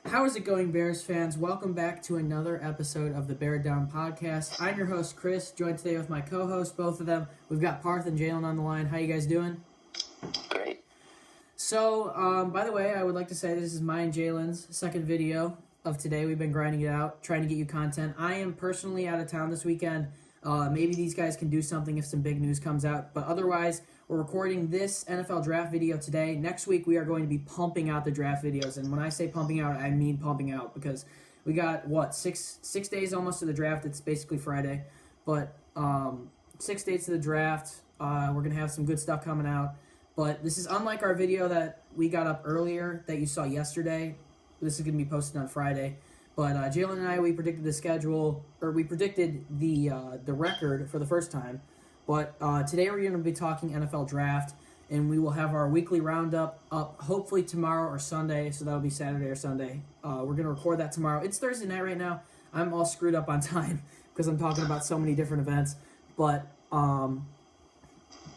How is it going, Bears fans? Welcome back to another episode of the Bear Down Podcast. I'm your host, Chris, joined today with my co-hosts, both of them. We've got Parth and Jaylen on the line. How you guys doing? Great. So, by the way, I would like to say this is my and Jaylen's second video of today. We've been grinding it out, trying to get you content. I am personally out of town this weekend. Maybe these guys can do something if some big news comes out. But otherwise, we're recording this NFL draft video today. Next week, we are going to be pumping out the draft videos. And when I say pumping out, I mean pumping out. Because we got, six days almost to the draft. It's basically Friday. But 6 days to the draft. We're going to have some good stuff coming out. But this is unlike our video that we got up earlier that you saw yesterday. This is going to be posted on Friday. But Jaylen and I, we predicted the schedule, or we predicted the record for the first time. But today we're going to be talking NFL draft, and we will have our weekly roundup up hopefully tomorrow or Sunday, so that'll be Saturday or Sunday. We're going to record that tomorrow. It's Thursday night right now. I'm all screwed up on time because I'm talking about so many different events. But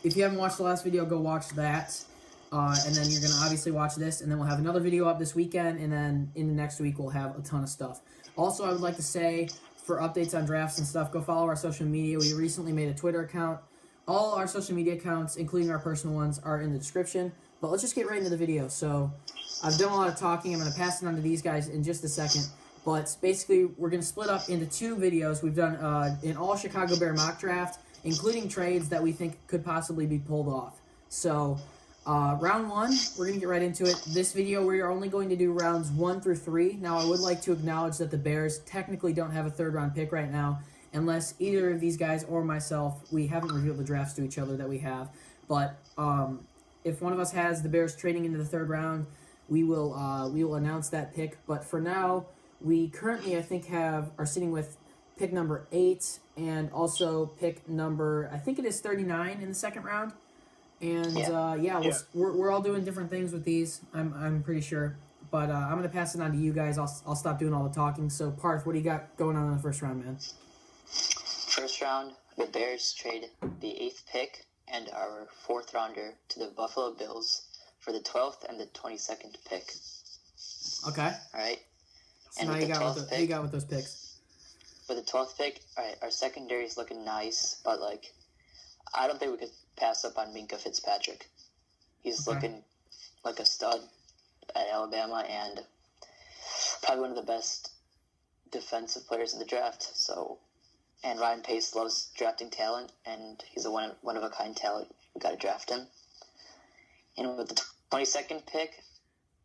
if you haven't watched the last video, go watch that. And then you're going to obviously watch this, and then we'll have another video up this weekend, and then in the next week we'll have a ton of stuff. Also, I would like to say, for updates on drafts and stuff, go follow our social media. We recently made a Twitter account. All our social media accounts, including our personal ones, are in the description. But let's just get right into the video. So, I've done a lot of talking. I'm going to pass it on to these guys in just a second. But basically, we're going to split up into two videos. We've done an all-Chicago Bear mock draft, including trades that we think could possibly be pulled off. So, round one, we're going to get right into it. This video, we are only going to do rounds 1 through 3. Now, I would like to acknowledge that the Bears technically don't have a third-round pick right now, unless either of these guys or myself, we haven't revealed the drafts to each other that we have. But if one of us has the Bears trading into the third round, we will announce that pick. But for now, we currently, I think, are sitting with pick number 8 and also pick number, I think it is 39 in the second round. And we're all doing different things with these. I'm pretty sure, but I'm gonna pass it on to you guys. I'll stop doing all the talking. So Parth, what do you got going on in the first round, man? First round, the Bears trade the 8th pick and our 4th rounder to the Buffalo Bills for the 12th and the 22nd pick. Okay. All right. So now who you got with those picks? For the 12th pick, all right, our secondary is looking nice, but I don't think we could pass up on Minkah Fitzpatrick. He's looking like a stud at Alabama and probably one of the best defensive players in the draft. So, and Ryan Pace loves drafting talent, and he's a one of a kind talent. We got to draft him. And with the 22nd pick,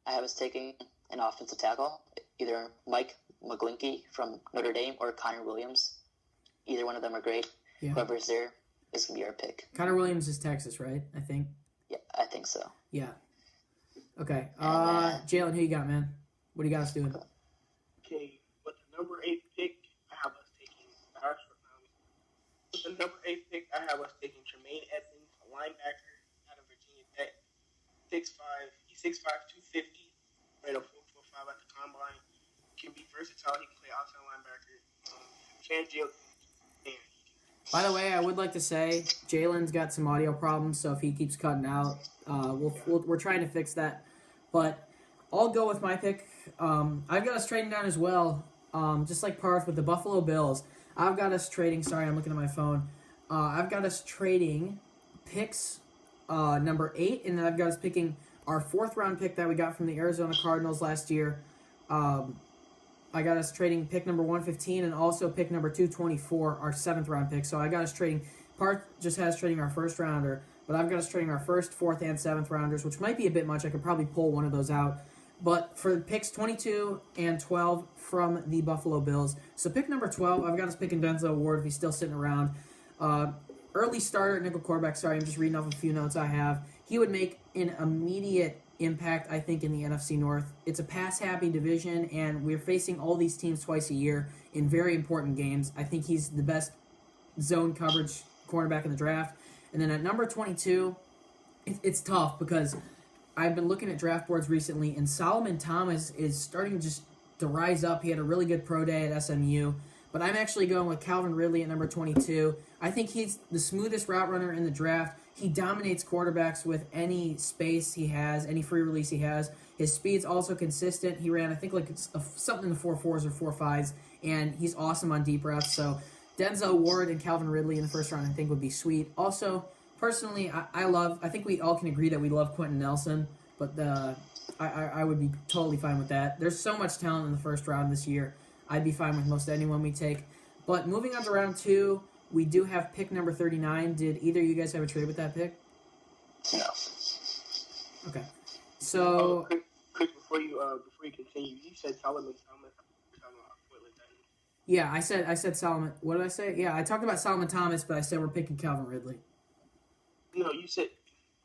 I have us taking an offensive tackle, either Mike McGlinchey from Notre Dame or Connor Williams. Either one of them are great. Yeah. Whoever's there is going to be our pick. Connor Williams is Texas, right? I think. Yeah, I think so. Yeah. Okay. Jaylen, who you got, man? What do you got us doing? Okay, with the number 8 pick, I have us taking Tremaine Edmonds, a linebacker out of Virginia Tech. 6'5", he's 6'5", 250, ran a 4.45 at the combine. Can be versatile. He can play outside linebacker. By the way, I would like to say Jaylen's got some audio problems, so if he keeps cutting out, we're trying to fix that. But I'll go with my pick. I've got us trading down as well, just like Parth with the Buffalo Bills. I've got us trading. Sorry, I'm looking at my phone. I've got us trading picks number 8, and then I've got us picking our 4th round pick that we got from the Arizona Cardinals last year. I got us trading pick number 115 and also pick number 224, our 7th round pick. So I got us trading. Parth just has trading our first rounder, but I've got us trading our 1st, 4th, and 7th rounders, which might be a bit much. I could probably pull one of those out. But for picks 22 and 12 from the Buffalo Bills. So pick number 12, I've got us picking Denzel Ward if he's still sitting around. Early starter, nickel quarterback. Sorry, I'm just reading off a few notes I have. He would make an immediate impact, I think, in the NFC North. It's a pass-happy division, and we're facing all these teams twice a year in very important games. I think he's the best zone coverage cornerback in the draft. And then at number 22, it's tough because I've been looking at draft boards recently, and Solomon Thomas is starting just to rise up. He had a really good pro day at SMU. But I'm actually going with Calvin Ridley at number 22. I think he's the smoothest route runner in the draft. He dominates quarterbacks with any space he has, any free release he has. His speed's also consistent. He ran, I think, like something in the 4.4s or 4.5s, and he's awesome on deep routes. So Denzel Ward and Calvin Ridley in the first round, I think, would be sweet. Also, personally, I think we all can agree that we love Quentin Nelson, but I would be totally fine with that. There's so much talent in the first round this year. I'd be fine with most anyone we take. But moving on to round 2, we do have pick number 39. Did either of you guys have a trade with that pick? No. Okay. So, Chris, before you continue, you said Solomon. yeah, I said Solomon. What did I say? Yeah, I talked about Solomon Thomas, but I said we're picking Calvin Ridley. No, you said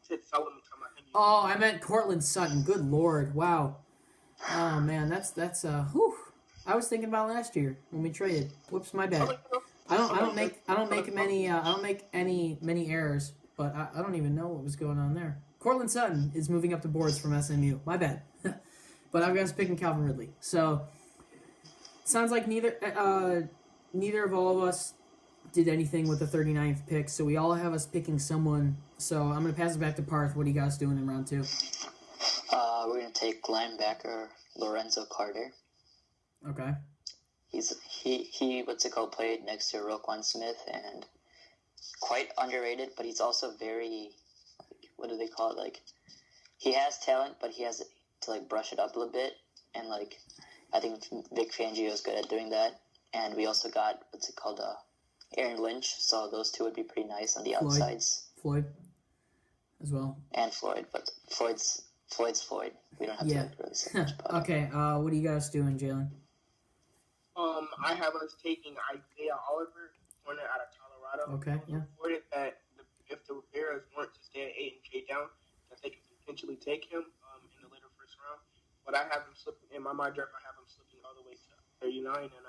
Solomon Thomas. Oh, I meant Cortland Sutton. Good Lord. Wow. Oh man, that's whew. I was thinking about last year when we traded. Whoops, my bad. I don't make many errors, but I don't even know what was going on there. Cortland Sutton is moving up the boards from SMU. My bad. But I was picking Calvin Ridley. So sounds like neither of all of us did anything with the 39th pick. So we all have us picking someone. So I'm gonna pass it back to Parth. What are you guys doing in round 2? We're gonna take linebacker Lorenzo Carter. Okay. He played next to Roquan Smith and quite underrated, but he's also very, what do they call it? Like, he has talent, but he has to brush it up a little bit, and I think Vic Fangio is good at doing that. And we also got Aaron Lynch, so those two would be pretty nice on the outsides. Floyd, as well. And Floyd, but Floyd's Floyd. We don't have to really say much about it. Okay. What are you guys doing, Jaylen? I have us taking Isaiah Oliver, corner out of Colorado. Okay, yeah. Reported that if the Bears weren't to stay at 8 and trade down, that they could potentially take him in the later first round. But I have him slipping in my mock draft. I have him slipping all the way to 39, and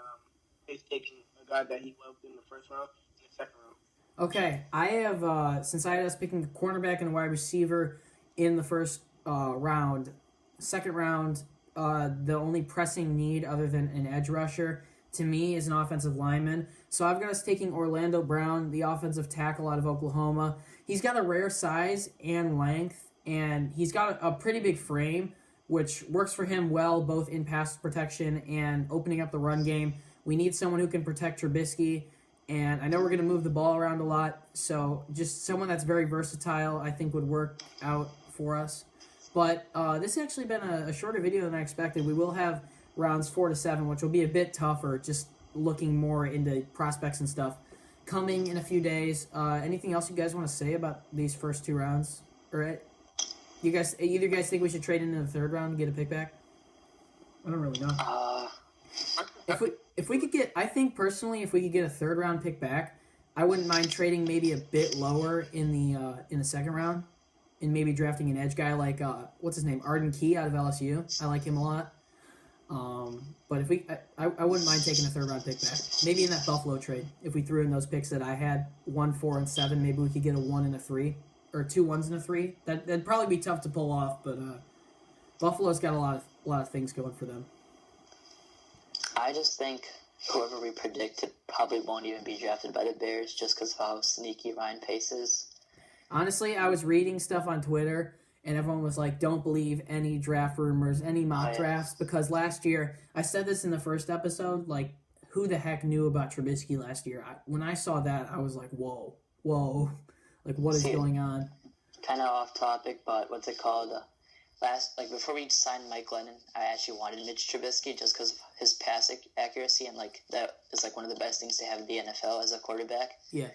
he's taking a guy that he loved in the first round in the second round. Okay, I have since I had us picking a cornerback and a wide receiver in the first round, second round. The only pressing need other than an edge rusher to me is an offensive lineman. So I've got us taking Orlando Brown, the offensive tackle out of Oklahoma. He's got a rare size and length, and he's got a pretty big frame, which works for him well, both in pass protection and opening up the run game. We need someone who can protect Trubisky, and I know we're going to move the ball around a lot, so just someone that's very versatile I think would work out for us. But this has actually been a shorter video than I expected. We will have rounds 4 to 7, which will be a bit tougher, just looking more into prospects and stuff, coming in a few days. Anything else you guys want to say about these first 2 rounds? Or either you guys think we should trade into the third round and get a pick back? I don't really know. If we could get, I think personally, if we could get a third round pick back, I wouldn't mind trading maybe a bit lower in the second round. And maybe drafting an edge guy like, what's his name, Arden Key out of LSU. I like him a lot. But if I wouldn't mind taking a third round pick back. Maybe in that Buffalo trade, if we threw in those picks that I had, 1, 4, and 7, maybe we could get a 1 and a 3, or 2 1s and a 3. That'd probably be tough to pull off, but Buffalo's got a lot of things going for them. I just think whoever we predicted probably won't even be drafted by the Bears just because of how sneaky Ryan Pace is. Honestly, I was reading stuff on Twitter, and everyone was like, don't believe any draft rumors, any mock drafts, because last year, I said this in the first episode, like, who the heck knew about Trubisky last year? When I saw that, I was like, whoa, like, what is going on? Kind of off topic, but what's it called? Before we signed Mike Glennon, I actually wanted Mitch Trubisky just because of his pass accuracy, and, that is, one of the best things to have in the NFL as a quarterback. Yeah.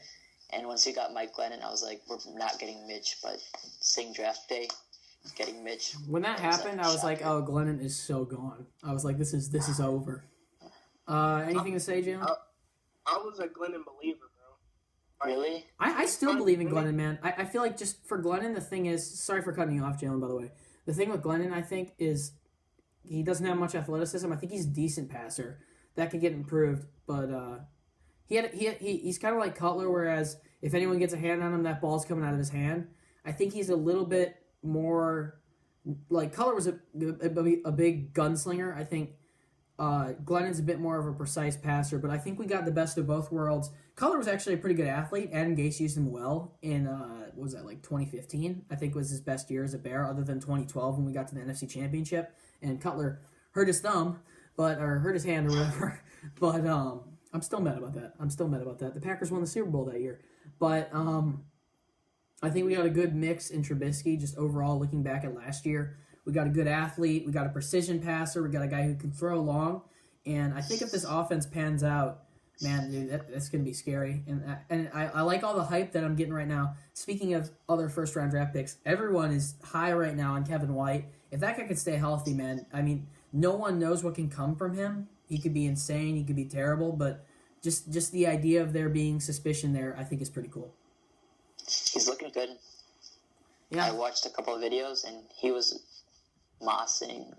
And once we got Mike Glennon, I was like, we're not getting Mitch, but seeing draft day, getting Mitch. When that happened, I was like, oh, Glennon is so gone. I was like, this is over. Anything to say, Jaylen? I was a Glennon believer, bro. Really? I still believe in Glennon, man. I feel like just for Glennon, the thing is, sorry for cutting you off, Jaylen, by the way. The thing with Glennon, I think, is he doesn't have much athleticism. I think he's a decent passer. That could get improved, but he's kind of like Cutler, whereas if anyone gets a hand on him, that ball's coming out of his hand. I think he's a little bit more like Cutler was a big gunslinger. I think Glennon's a bit more of a precise passer, but I think we got the best of both worlds. Cutler was actually a pretty good athlete. Adam Gase used him well in, what was that, like 2015? I think was his best year as a Bear, other than 2012 when we got to the NFC Championship. And Cutler hurt his thumb, or hurt his hand or whatever. But I'm still mad about that. The Packers won the Super Bowl that year. But I think we got a good mix in Trubisky, just overall looking back at last year. We got a good athlete. We got a precision passer. We got a guy who can throw long. And I think if this offense pans out, man, dude, that's going to be scary. And I like all the hype that I'm getting right now. Speaking of other first-round draft picks, everyone is high right now on Kevin White. If that guy could stay healthy, man, I mean, no one knows what can come from him. He could be insane. He could be terrible. But just the idea of there being suspicion there, I think is pretty cool. He's looking good. Yeah. I watched a couple of videos, and he was mossing,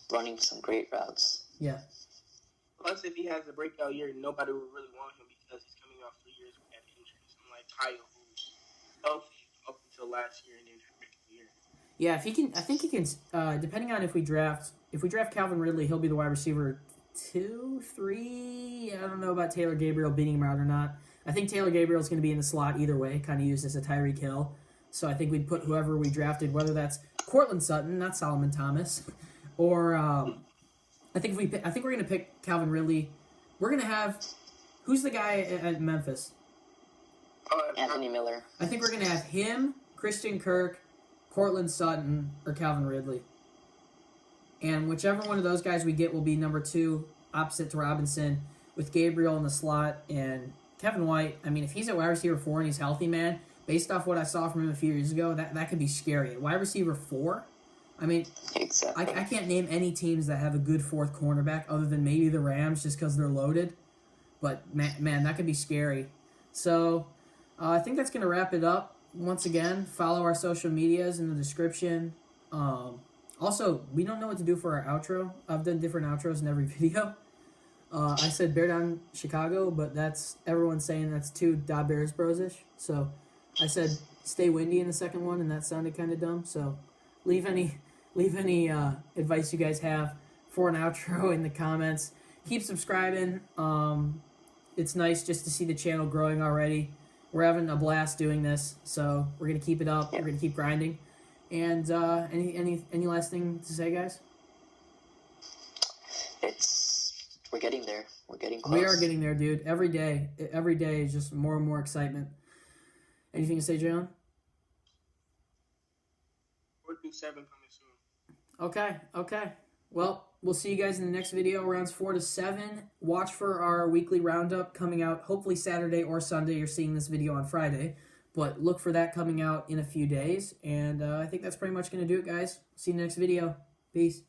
running some great routes. Yeah. Plus, if he has a breakout year, nobody will really want him because he's coming off 3 years with injuries. Unlike Kyle, who's healthy up until last year and then had a breakout year. Yeah, if he can, I think he can. Depending on if we draft Calvin Ridley, he'll be the wide receiver 2, 3. I don't know about Taylor Gabriel beating him out or not. I think Taylor Gabriel is going to be in the slot either way, kind of used as a Tyreek Hill. So I think we'd put whoever we drafted, whether that's Cortland Sutton, not Solomon Thomas, or I think we're going to pick Calvin Ridley. We're going to have who's the guy at Memphis? Anthony Miller. I think we're going to have him, Christian Kirk, Cortland Sutton, or Calvin Ridley. And whichever one of those guys we get will be number 2, opposite to Robinson, with Gabriel in the slot and Kevin White. I mean, if he's at wide receiver 4 and he's healthy, man, based off what I saw from him a few years ago, that could be scary. At wide receiver 4, I mean, exactly. I can't name any teams that have a good fourth cornerback other than maybe the Rams just because they're loaded. But, man, that could be scary. So, I think that's going to wrap it up. Once again, follow our social medias in the description. Also, we don't know what to do for our outro. I've done different outros in every video. I said Bear Down Chicago, but everyone's saying that's too Da Bears Bros-ish. So I said Stay Windy in the second one, and that sounded kind of dumb. So leave any advice you guys have for an outro in the comments. Keep subscribing. It's nice just to see the channel growing already. We're having a blast doing this, so we're gonna keep it up. We're gonna keep grinding. And any last thing to say, guys? We're getting there. We're getting close. We are getting there, dude. Every day is just more and more excitement. Anything to say, Jaylen? 4-7 coming soon. Okay. Well, we'll see you guys in the next video, rounds 4 to 7. Watch for our weekly roundup coming out hopefully Saturday or Sunday. You're seeing this video on Friday. But look for that coming out in a few days. And I think that's pretty much going to do it, guys. See you in the next video. Peace.